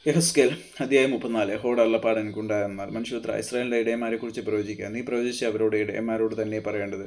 യഹസ്കേൽ അധ്യായം 34. യഹോവയുടെ അരുളപ്പാട് എനിക്കുണ്ടായെന്നാൽ, മനുഷ്യപുത്രാ, ഇസ്രായേലിന്റെ ഇടയന്മാരെക്കുറിച്ച് പ്രവചിക്കുക. നീ പ്രവചിച്ച് അവരോട് ഇടയന്മാരോട് തന്നെ പറയേണ്ടത്: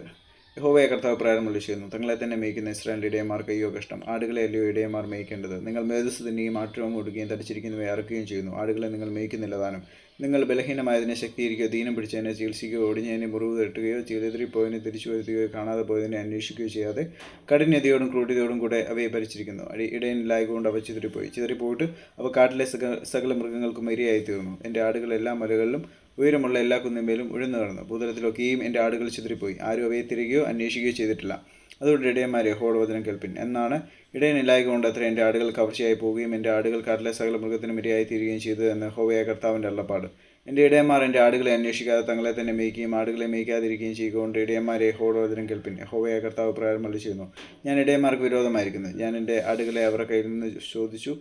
യഹോവയായ കർത്താവ് ഇപ്രകാരം അരുളിച്ചെയ്യുന്നു, തങ്ങളെ തന്നെ മേയ്ക്കുന്ന ഇസ്രായേലിന്റെ ഇടയന്മാർക്ക് അയ്യോ കഷ്ടം. ആടുകളെ അല്ലയോ ഇടയന്മാർ മേയ്ക്കേണ്ടത്? നിങ്ങൾ മേധസ്സ് തിന്നുകയും ആട്ടുരോമം കൊടുക്കുകയും തടിച്ചിരിക്കുന്നവയെ അറുക്കുകയും ചെയ്യുന്നു. ആടുകളെ നിങ്ങൾ മേയ്ക്കുന്നില്ല താനും. നിങ്ങൾ ബലഹീനമായതിനെ ശക്തീകരിക്കുകയോ ദീനം പിടിച്ചതിനെ ചികിത്സിക്കുകയോ ഒടിഞ്ഞതിനെ മുറിവ് തട്ടുകയോ ചിതറിപ്പോയതിനെ തിരിച്ചു വരുത്തുകയോ കാണാതെ പോയതിനെ അന്വേഷിക്കുകയോ ചെയ്യാതെ കഠിനതയോടും ക്രൂരതയോടും കൂടെ അവയെ ഭരിച്ചിരിക്കുന്നു. ഇടയനില്ലായകൊണ്ട് അവ ചിതറിപ്പോയിട്ട് അവ കാട്ടിലെ സകല മൃഗങ്ങൾക്കും ഇരയായി തീർന്നു. എൻ്റെ ആടുകൾ എല്ലാ മലകളിലും ഉയരമുള്ള എല്ലാ കുന്നിന്മേലും ഉഴന്നു കിടന്നു. ഭൂതലത്തിലൊക്കെയും എൻ്റെ ആടുകൾ ചിതറിപ്പോയി. ആരും അവയെ തിരയുകയോ അന്വേഷിക്കുകയോ ചെയ്തിട്ടില്ല. അതുകൊണ്ട് ഇടയന്മാരെ, യഹോവയുടെ വചനം കേൾപ്പിൻ. എന്നാണ് ഇടയനില്ലായകൊണ്ട് അത്ര എൻ്റെ ആടുകൾ കവർച്ചയായി പോവുകയും എൻ്റെ ആടുകൾ കാട്ടിലെ സകല മൃഗത്തിനും ഇരയായി തീരുകയും ചെയ്തത് എന്ന് യഹോവയായ കർത്താവിൻ്റെ അരുളപ്പാട്. എൻ്റെ ഇടയന്മാർ എൻ്റെ ആടുകളെ അന്വേഷിക്കാതെ തങ്ങളെ തന്നെ മേയ്ക്കുകയും ആടുകളെ മേയ്ക്കാതിരിക്കുകയും ചെയ്യുകൊണ്ട് ഇടയന്മാരെ, യഹോവയുടെ വചനം കേൾപ്പിൻ. യഹോവയായ കർത്താവ് പ്രകാരം അരുളിച്ചെയ്യുന്നു: ഞാൻ ഇടയന്മാർക്ക് വിരോധമായിരിക്കുന്നു. ഞാൻ എൻ്റെ ആടുകളെ അവരുടെ കയ്യിൽ നിന്ന് ചോദിച്ചു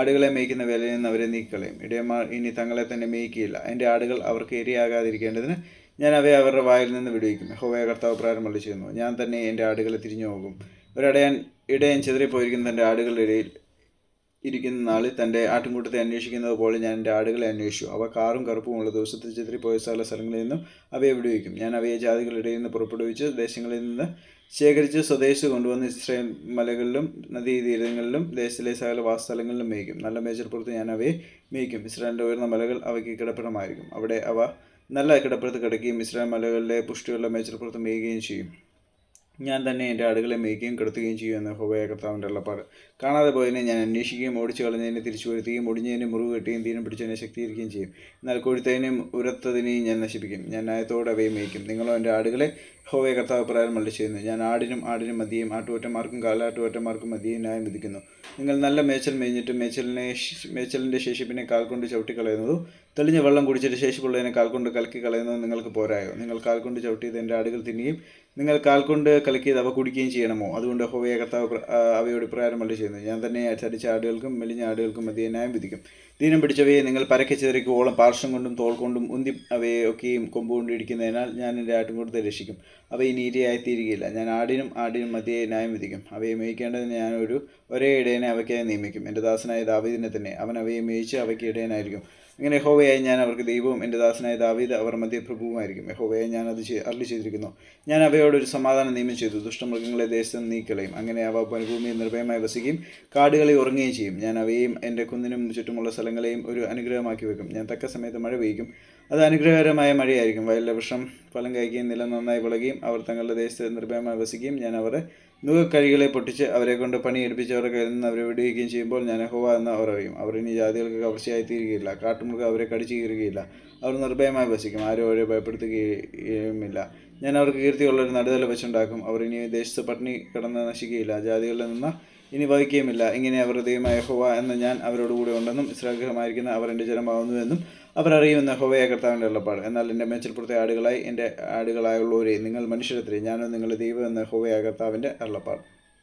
ആടുകളെ മേയ്ക്കുന്ന വേലയിൽ നിന്ന് അവരെ നീക്കിക്കളയും. ഇടയന്മാർ ഇനി തങ്ങളെ തന്നെ മേയ്ക്കുകയില്ല. എൻ്റെ ആടുകൾ അവർക്ക് ഇരയാകാതിരിക്കേണ്ടതിന് ഞാൻ അവയെ അവരുടെ വായിൽ നിന്ന് വിടുവിക്കും. യഹോവയായ കർത്താവ് പ്രകാരം അരുളിച്ചെയ്യുന്നു: ഞാൻ തന്നെ എൻ്റെ ആടുകളെ തിരിഞ്ഞു നോക്കും. ഇടയൻ ചിതറിപ്പോയിരിക്കുന്ന തൻ്റെ ആടുകളുടെ ഇടയിൽ ഇരിക്കുന്ന നാളിൽ തൻ്റെ ആട്ടിൻകൂട്ടത്തെ അന്വേഷിക്കുന്നത് പോലെ ഞാൻ എൻ്റെ ആടുകളെ അന്വേഷിച്ചു. അവ കാറും കറുപ്പുമുള്ള ദിവസത്തിൽ ചിതറിപ്പോയ സകല സ്ഥലങ്ങളിൽ നിന്നും അവയെ വിടുവിക്കും. ഞാൻ അവയെ ജാതികളുടെ ഇടയിൽ നിന്ന് പുറപ്പെടുവിച്ച് ദേശങ്ങളിൽ നിന്ന് ശേഖരിച്ച് സ്വദേശത്ത് കൊണ്ടുവന്ന് ഇസ്രായേൽ മലകളിലും നദീതീരങ്ങളിലും ദേശത്തിലെ സകല വാസസ്ഥലങ്ങളിലും മേയ്ക്കും. നല്ല മേച്ചിൽപ്പുറത്ത് ഞാൻ അവയെ മേയ്ക്കും. ഇസ്രായേലിൻ്റെ ഉയർന്ന മലകൾ അവയ്ക്ക് കിടപ്പിടമായിരിക്കും. അവിടെ അവ നല്ല കിടപ്പുറത്ത് കിടക്കുകയും ഇസ്രായേൽ മലകളിലെ പുഷ്ടിയുള്ള മേച്ചിൽപ്പുറത്ത് മേയുകയും ചെയ്യും. ഞാൻ തന്നെ എൻ്റെ ആടുകളെ മേയ്ക്കുകയും കിടത്തുകയും ചെയ്യും എന്ന് യഹോവയായ കർത്താവിൻ്റെ അരുളപ്പാട്. കാണാതെ പോയതിനെ ഞാൻ അന്വേഷിക്കുകയും ഓടിച്ചു കളഞ്ഞതിനെ തിരിച്ചു വരുത്തുകയും ഒടിഞ്ഞതിനെ മുറിവ് കെട്ടുകയും ദീനം പിടിച്ചതിനെ ശക്തീകരിക്കുകയും ചെയ്യും. എന്നാൽ കൊഴുത്തതിനെയും ഉരത്തതിനെയും ഞാൻ നശിപ്പിക്കും. ഞാൻ ന്യായത്തോടെ അവയെ മേയ്ക്കും. നിങ്ങളോ എൻ്റെ ആടുകളെ, യഹോവയായ കർത്താവ് പ്രകാരം അരുളിച്ചെയ്യുന്നു: ഞാൻ ആടിനും മധ്യേയും ആട്ടുകൊറ്റന്മാർക്കും കാലാട്ടുകൊറ്റന്മാർക്കും മധ്യേയും ന്യായം വിധിക്കുന്നു. നിങ്ങൾ നല്ല മേച്ചൽ മേഞ്ഞിട്ട് മേച്ചലിൻ്റെ ശേഷിപ്പിനെ കാൽക്കൊണ്ട് ചവിട്ടിക്കളയുന്നതോ തെളിഞ്ഞ വെള്ളം കുടിച്ചിട്ട് ശേഷിപ്പുള്ളതിനെ കാൽക്കൊണ്ട് കലക്കി കളയുന്നതോ നിങ്ങൾക്ക് പോരായോ? നിങ്ങൾ കാൽക്കൊണ്ട് ചവിട്ടിയത് എൻ്റെ ആടുകൾ തിന്നുകയും നിങ്ങൾ കാൽക്കൊണ്ട് കലക്കിയത് അവ കുടിക്കുകയും ചെയ്യണമോ? അതുകൊണ്ട് യഹോവയായ കർത്താവ് അവയോട് ഇപ്രകാരം അരുളിച്ചെയ്യുന്നു: ഞാൻ തന്നെ തടിച്ച ആടുകൾക്കും മെലിഞ്ഞ ആടുകൾക്കും മധ്യേ ന്യായം വിധിക്കും. ദീനം പിടിച്ചവയെ നിങ്ങൾ പരക്കെ ചിതറിക്കുവോളം പാർശ്വം കൊണ്ടും തോൾ കൊണ്ടും ഉന്തി അവയെ ഒക്കെയും കൊമ്പുകൊണ്ട് ഇടിക്കുന്നതിനാൽ ഞാൻ എൻ്റെ ആട്ടിൻകൂട്ടത്തെ രക്ഷിക്കും. അവ ഇനി ഇരയായിത്തീരുകയില്ല. ഞാൻ ആടിനും മധ്യേ ന്യായം വിധിക്കും. അവയെ മേയ്ക്കേണ്ടതിന് ഞാൻ ഒരേ ഇടയനെ അവയ്ക്കായി നിയമിക്കും, എൻ്റെ ദാസനായ ദാവീദിനെ തന്നെ. അവൻ അവയെ മേയിച്ച് അവയ്ക്ക് ഇടയനായിരിക്കും. അങ്ങനെ യഹോവയായി ഞാൻ അവർക്ക് ദൈവവും എൻ്റെ ദാസനായ ദാവീദ് അവർ മധ്യേ പ്രഭുവുമായിരിക്കും. യഹോവയായി ഞാൻ അത് അരുളിച്ചെയ്തിരിക്കുന്നു. ഞാൻ അവയോട് ഒരു സമാധാനം നിയമം ചെയ്തു. ദുഷ്ടമൃഗങ്ങളെ ദേശത്ത് നിന്ന് നീക്കിക്കളയും. അങ്ങനെ അവ മരുഭൂമിയിൽ നിർഭയമായി വസിക്കുകയും കാടുകളിൽ ഉറങ്ങുകയും ചെയ്യും. ഞാൻ അവയെയും എൻ്റെ കുന്നിനും ചുറ്റുമുള്ള സ്ഥലങ്ങളെയും ഒരു അനുഗ്രഹമാക്കി വെക്കും. ഞാൻ തക്ക സമയത്ത് മഴ പെയ്യും. അത് അനുഗ്രഹകരമായ മഴയായിരിക്കും. വയലിലെ വൃക്ഷം ഫലം കഴിക്കുകയും നിലം നന്നായി വിളകുകയും അവർ തങ്ങളുടെ ദേശത്ത് നിർഭയമായി വസിക്കുകയും ഞാൻ അവരെ നുകക്കഴികളെ പൊട്ടിച്ച് അവരെ കൊണ്ട് പണിയെടുപ്പിച്ച് അവരുടെ കയ്യിൽ നിന്ന് അവരെ വിടുവിക്കുകയും ചെയ്യുമ്പോൾ ഞാൻ യഹോവ എന്ന് അവർ അറിയും. അവർ ഇനി ജാതികൾക്ക് കവർച്ചയായി തീരുകയില്ല. കാട്ടുമൃഗം അവരെ കടിച്ചു കീറുകയില്ല. അവർ നിർഭയമായി വസിക്കും. ആരും അവരെ ഭയപ്പെടുത്തുകയുമില്ല. ഞാൻ അവർക്ക് കീർത്തിയുള്ളൊരു നടുതല വെച്ചുണ്ടാക്കും. അവർ ഇനി ദേശത്ത് പട്ടിണി കിടന്ന് നശിക്കുകയില്ല. ജാതികളിൽ നിന്ന് ഇനി വഹിക്കുകയുമില്ല. ഇങ്ങനെ അവരുടെ ദൈവമായ യഹോവ എന്ന ഞാൻ അവരോടുകൂടെ ഉണ്ടെന്നും ഇസ്രായേൽ ഗൃഹമായിരിക്കുന്ന അവർ എൻ്റെ ജനമാകുന്നുവെന്നും അവർ അറിയുമെന്ന് യഹോവയായ കർത്താവിൻ്റെ അരുളപ്പാട്. എന്നാൽ എൻ്റെ മേച്ചിൽപ്പുറത്തെ ആടുകളായുള്ളവരെ, നിങ്ങൾ മനുഷ്യരത്രേ, ഞാനോ നിങ്ങളുടെ ദൈവം എന്ന യഹോവയായ കർത്താവിൻ്റെ അരുളപ്പാട്.